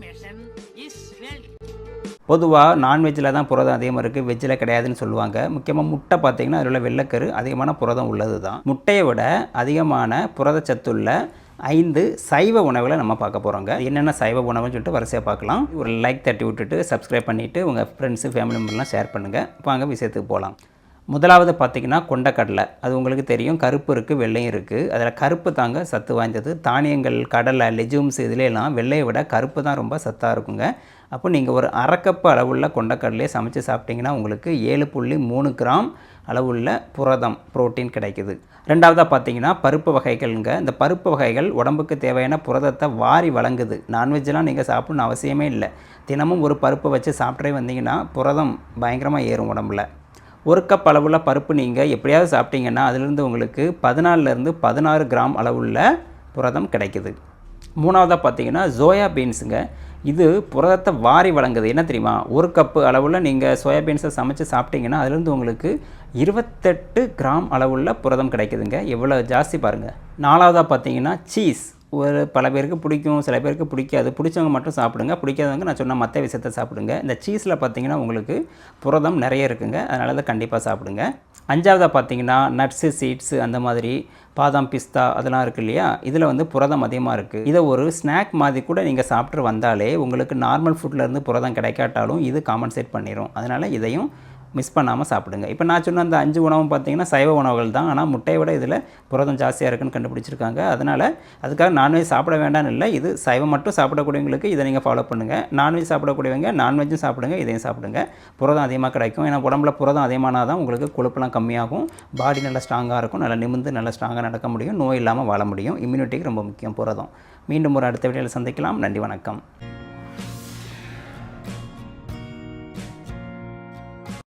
information is well. பொதுவாக நான்வெஜ்ஜில் தான் புரதம் அதிகமாக இருக்குது, வெஜ்ஜில் கிடையாதுன்னு சொல்லுவாங்க. முக்கியமாக முட்டை பார்த்திங்கன்னா அதில் உள்ள வெள்ளைக்கரு அதிகமான புரதம் உள்ளது தான். முட்டையை விட அதிகமான புரதச்சத்துள்ள 5 சைவ உணவுகளை நம்ம பார்க்க போகிறோங்க. என்னென்ன சைவ உணவுன்னு சொல்லிட்டு வரிசையாக பார்க்கலாம். ஒரு லைக் தட்டி விட்டுட்டு சப்ஸ்கிரைப் பண்ணிவிட்டு உங்கள் ஃப்ரெண்ட்ஸு ஃபேமிலி மெம்பர்லாம் ஷேர் பண்ணுங்கள். வாங்க விஷயத்துக்கு போகலாம். முதலாவது பார்த்திங்கன்னா கொண்டக்கடலை. அது உங்களுக்கு தெரியும், கருப்பு இருக்குது வெள்ளையும் இருக்குது. அதில் கருப்பு தாங்க சத்து வாய்ந்தது. தானியங்கள், கடலை, லெஜூம்ஸ் இதிலெல்லாம் வெள்ளையை விட கருப்பு தான் ரொம்ப சத்தாக இருக்குங்க. அப்போ நீங்கள் ஒரு அரை கப்பு அளவுள்ள கொண்டக்கடலையை சமைச்சு சாப்பிட்டிங்கன்னா உங்களுக்கு 7.3 கிராம் அளவுள்ள புரதம் புரோட்டீன் கிடைக்குது. ரெண்டாவதாக பார்த்தீங்கன்னா பருப்பு வகைகள்ங்க. இந்த பருப்பு வகைகள் உடம்புக்கு தேவையான புரதத்தை வாரி வழங்குது. நான்வெஜ்லாம் நீங்கள் சாப்பிடணும்னு அவசியமே இல்லை. தினமும் ஒரு பருப்பை வச்சு சாப்பிட்டே வந்தீங்கன்னா புரதம் பயங்கரமாக ஏறும் உடம்புல. ஒரு கப் அளவுள்ள பருப்பு நீங்கள் எப்படியாவது சாப்பிட்டீங்கன்னா அதிலிருந்து உங்களுக்கு 14லேருந்து 16 கிராம் அளவுள்ள புரதம் கிடைக்குது. மூணாவதாக பார்த்தீங்கன்னா சோயா பீன்ஸுங்க. இது புரதத்தை வாரி வழங்குது. என்ன தெரியுமா, ஒரு கப்பு அளவில் நீங்கள் சோயா பீன்ஸை சமைச்சு சாப்பிட்டீங்கன்னா அதிலிருந்து உங்களுக்கு 28 கிராம் அளவுள்ள புரதம் கிடைக்குதுங்க. எவ்வளோ ஜாஸ்தி பாருங்கள். நாலாவதாக பார்த்தீங்கன்னா சீஸ். பல பேருக்கு பிடிக்கும், சில பேருக்கு பிடிக்காது. பிடிச்சவங்க மட்டும் சாப்பிடுங்க, பிடிக்காதவங்க நான் சொன்ன மற்ற விஷயத்தை சாப்பிடுங்க. இந்த சீஸில் பார்த்தீங்கன்னா உங்களுக்கு புரதம் நிறைய இருக்குங்க, அதனால அதை கண்டிப்பாக சாப்பிடுங்க. அஞ்சாவதாக பார்த்தீங்கன்னா நட்ஸு, சீட்ஸு, அந்த மாதிரி பாதாம், பிஸ்தா அதெல்லாம் இருக்குது இல்லையா, இதில் புரதம் அதிகமாக இருக்குது. இதை ஒரு ஸ்நாக் மாதிரி கூட நீங்கள் சாப்பிட்டு வந்தாலே உங்களுக்கு நார்மல் ஃபுட்லேருந்து புரதம் கிடைக்காட்டாலும் இது காம்பன்சேட் பண்ணிடும். அதனால் இதையும் மிஸ் பண்ணாமல் சாப்பிடுங்க. இப்போ நான் சொன்ன அந்த 5 உணவும் பார்த்தீங்கன்னா சைவ உணவுகள் தான். ஆனால் முட்டையை விட இதில் புரதம் ஜாஸ்தியாக இருக்குன்னு கண்டுபிடிச்சிருக்காங்க. அதனால் அதுக்காக நான்வெஜ் சாப்பிட வேண்டாம்னு இல்லை. இது சைவம் மட்டும் சாப்பிடக்கூடியவங்களுக்கு இதை நீங்கள் ஃபாலோ பண்ணுங்கள். நான்வெஜ் சாப்பிடக்கூடியவங்க நான்வெஜ்ஜும் சாப்பிடுங்க, இதையும் சாப்பிடுங்க. புரதம் அதிகமாக கிடைக்கும். ஏன்னா உடம்புல புரதம் அதிகமானால் தான் உங்களுக்கு கொழுப்பெல்லாம் கம்மியாகும், பாடி நல்லா ஸ்ட்ராங்காக இருக்கும், நல்லா நிமிர்ந்து நல்லா ஸ்ட்ராங்காக நடக்க முடியும், நோய் இல்லாமல் வாழ முடியும். இம்யூனிட்டிக்கு ரொம்ப முக்கியம் புரதம். மீண்டும் ஒரு அடுத்த வீடியோவில் சந்திக்கலாம். நன்றி, வணக்கம்.